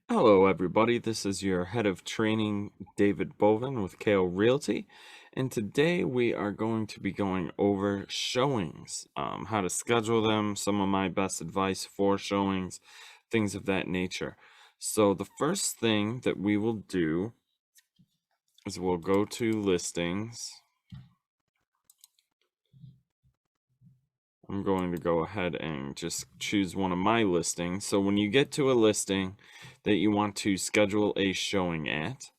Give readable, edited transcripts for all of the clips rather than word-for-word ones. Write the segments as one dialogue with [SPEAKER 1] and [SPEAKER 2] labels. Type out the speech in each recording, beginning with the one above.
[SPEAKER 1] Hello, everybody. This is your head of training, David Bovin with KO Realty. And today we are going to be going over showings, how to schedule them, some of my best advice for showings, things of that nature. So the first thing that we will do is we'll go to listings. I'm going to go ahead and just choose one of my listings. So when you get to a listing that you want to schedule a showing at,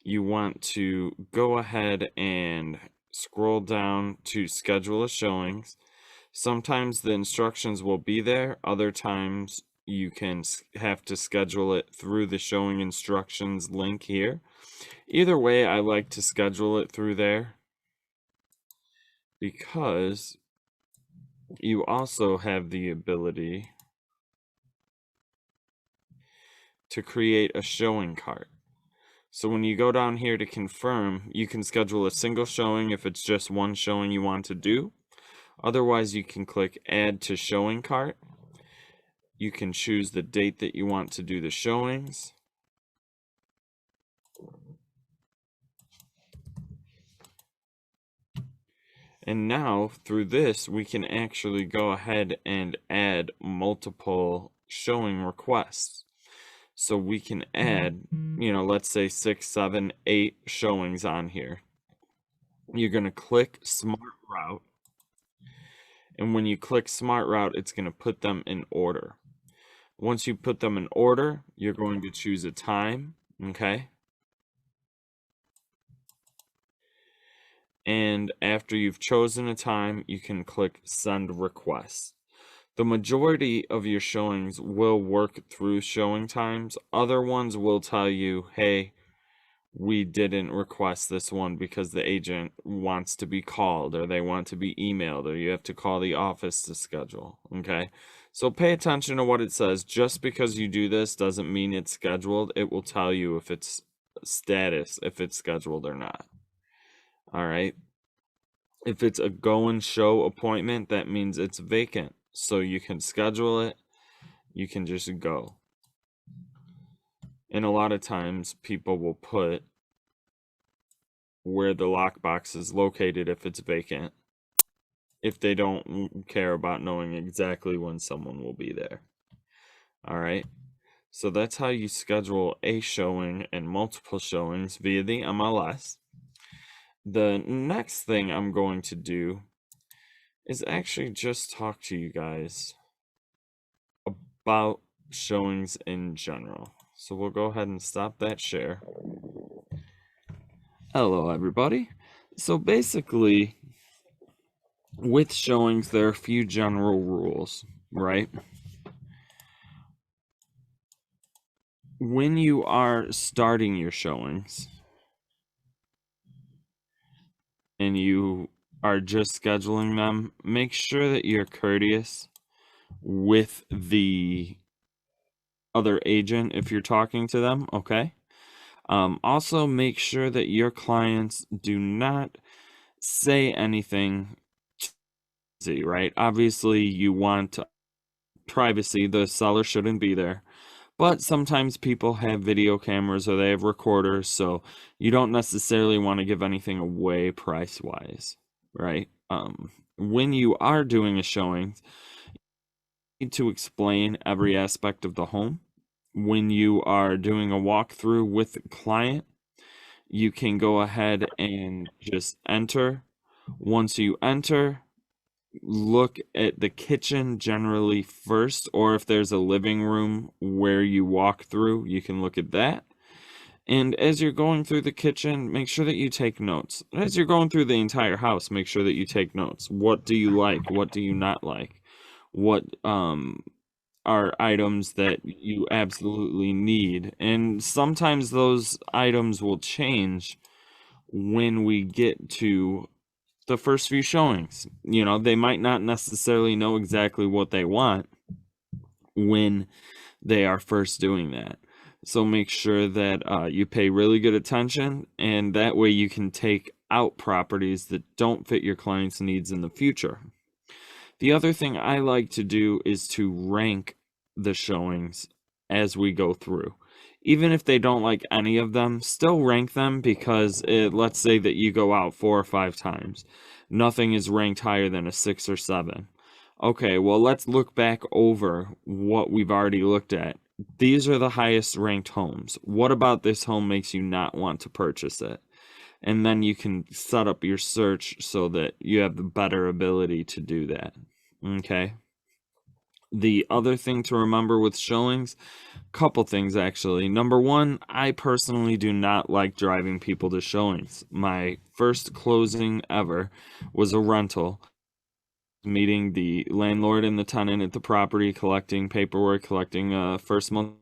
[SPEAKER 1] you want to go ahead and scroll down to schedule a showings. Sometimes the instructions will be there. Other times you can have to schedule it through the showing instructions link here. Either way, I like to schedule it through there because you also have the ability to create a showing cart. So when you go down here to confirm, you can schedule a single showing if it's just one showing you want to do. Otherwise, you can click add to showing cart. You can choose the date that you want to do the showings. And now through this, we can actually go ahead and add multiple showing requests. So we can add, let's say 6, 7, 8 showings on here. You're going to click Smart Route. And when you click Smart Route, it's going to put them in order. Once you put them in order, you're going to choose a time, okay? And after you've chosen a time, you can click Send Request. The majority of your showings will work through showing times. Other ones will tell you, hey, we didn't request this one because the agent wants to be called or they want to be emailed or you have to call the office to schedule, okay? So pay attention to what it says. Just because you do this doesn't mean it's scheduled. It will tell you if it's status, if it's scheduled or not. All right. If it's a go and show appointment, that means it's vacant. So you can schedule it. You can just go. And a lot of times people will put where the lockbox is located if it's vacant, if they don't care about knowing exactly when someone will be there. All right. So that's how you schedule a showing and multiple showings via the MLS. The next thing I'm going to do is actually just talk to you guys about showings in general. So we'll go ahead and stop that share. Hello, everybody. So basically, with showings, there are a few general rules, right? When you are starting your showings and you are just scheduling them, make sure that you're courteous with the other agent if you're talking to them, okay? Also, make sure that your clients do not say anything right? Obviously, you want privacy. The seller shouldn't be there. But sometimes people have video cameras or they have recorders, so you don't necessarily want to give anything away price-wise, right? When you are doing a showing, you need to explain every aspect of the home. When you are doing a walkthrough with the client, you can go ahead and just enter. Once you enter, look at the kitchen generally first, or if there's a living room where you walk through, you can look at that. And as you're going through the kitchen, make sure that you take notes. As you're going through the entire house, make sure that you take notes. What do you like? What do you not like? What are items that you absolutely need? And sometimes those items will change when we get to the first few showings. They might not necessarily know exactly what they want when they are first doing that. So make sure that you pay really good attention, and that way you can take out properties that don't fit your client's needs in the future. The other thing I like to do is to rank the showings as we go through. even if they don't like any of them, still rank them, because let's say that you go out 4 or 5 times. Nothing is ranked higher than a 6 or 7. Okay, well, let's look back over what we've already looked at. These are the highest ranked homes. What about this home makes you not want to purchase it? And then you can set up your search so that you have the better ability to do that. Okay. The other thing to remember with showings, couple things actually. Number one, I personally do not like driving people to showings. My first closing ever was a rental, meeting the landlord and the tenant at the property, collecting paperwork, collecting first month.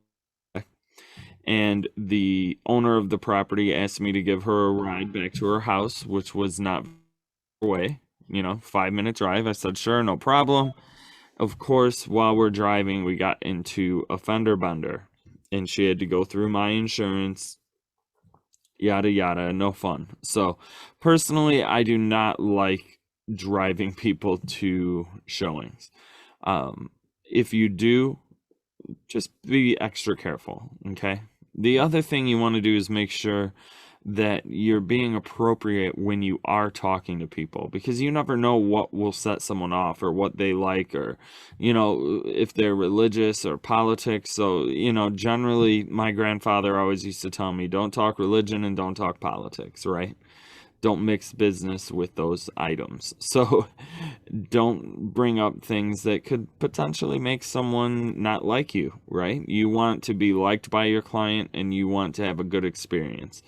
[SPEAKER 1] And the owner of the property asked me to give her a ride back to her house, which was not far away, 5-minute drive. I said, sure, no problem. Of course, while we're driving, we got into a fender bender, and she had to go through my insurance, yada yada, no fun. So, personally, I do not like driving people to showings. If you do, just be extra careful, okay? The other thing you want to do is make sure that you're being appropriate when you are talking to people, because you never know what will set someone off, or what they like, or if they're religious or politics. So generally my grandfather always used to tell me, don't talk religion and don't talk politics, right? Don't mix business with those items. So don't bring up things that could potentially make someone not like you, right? You want to be liked by your client, and you want to have a good experience.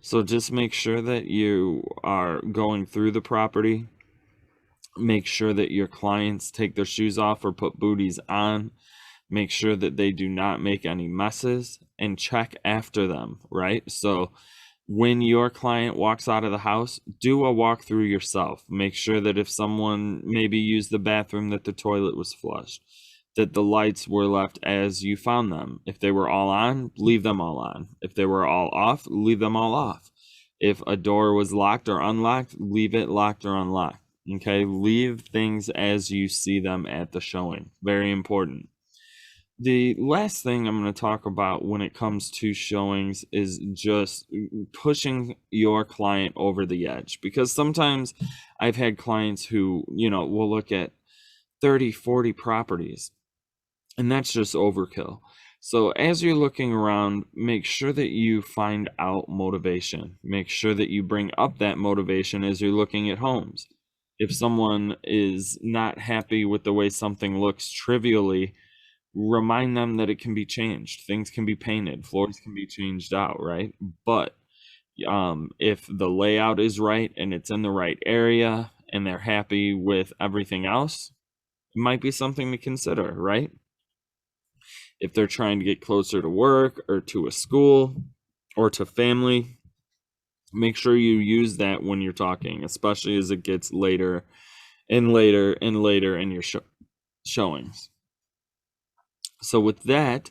[SPEAKER 1] So just make sure that you are going through the property. Make sure that your clients take their shoes off or put booties on. Make sure that they do not make any messes, and check after them, right? So when your client walks out of the house, do a walkthrough yourself. Make sure that if someone maybe used the bathroom, that the toilet was flushed, that the lights were left as you found them. If they were all on, leave them all on. If they were all off, leave them all off. If a door was locked or unlocked, leave it locked or unlocked. Okay, leave things as you see them at the showing. Very important. The last thing I'm going to talk about when it comes to showings is just pushing your client over the edge, because sometimes I've had clients who, will look at 30, 40 properties, and that's just overkill. So as you're looking around, make sure that you find out motivation. Make sure that you bring up that motivation as you're looking at homes. If someone is not happy with the way something looks trivially, remind them that it can be changed. Things can be painted, floors can be changed out, right? But if the layout is right and it's in the right area and they're happy with everything else, it might be something to consider, right? If they're trying to get closer to work or to a school or to family, make sure you use that when you're talking, especially as it gets later and later and later in your showings. So with that,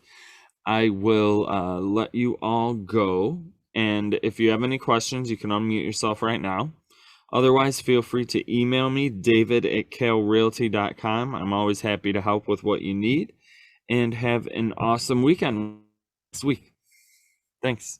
[SPEAKER 1] I will let you all go. And if you have any questions, you can unmute yourself right now. Otherwise, feel free to email me, david@kalerealty.com. I'm always happy to help with what you need. And have an awesome weekend next week. Thanks.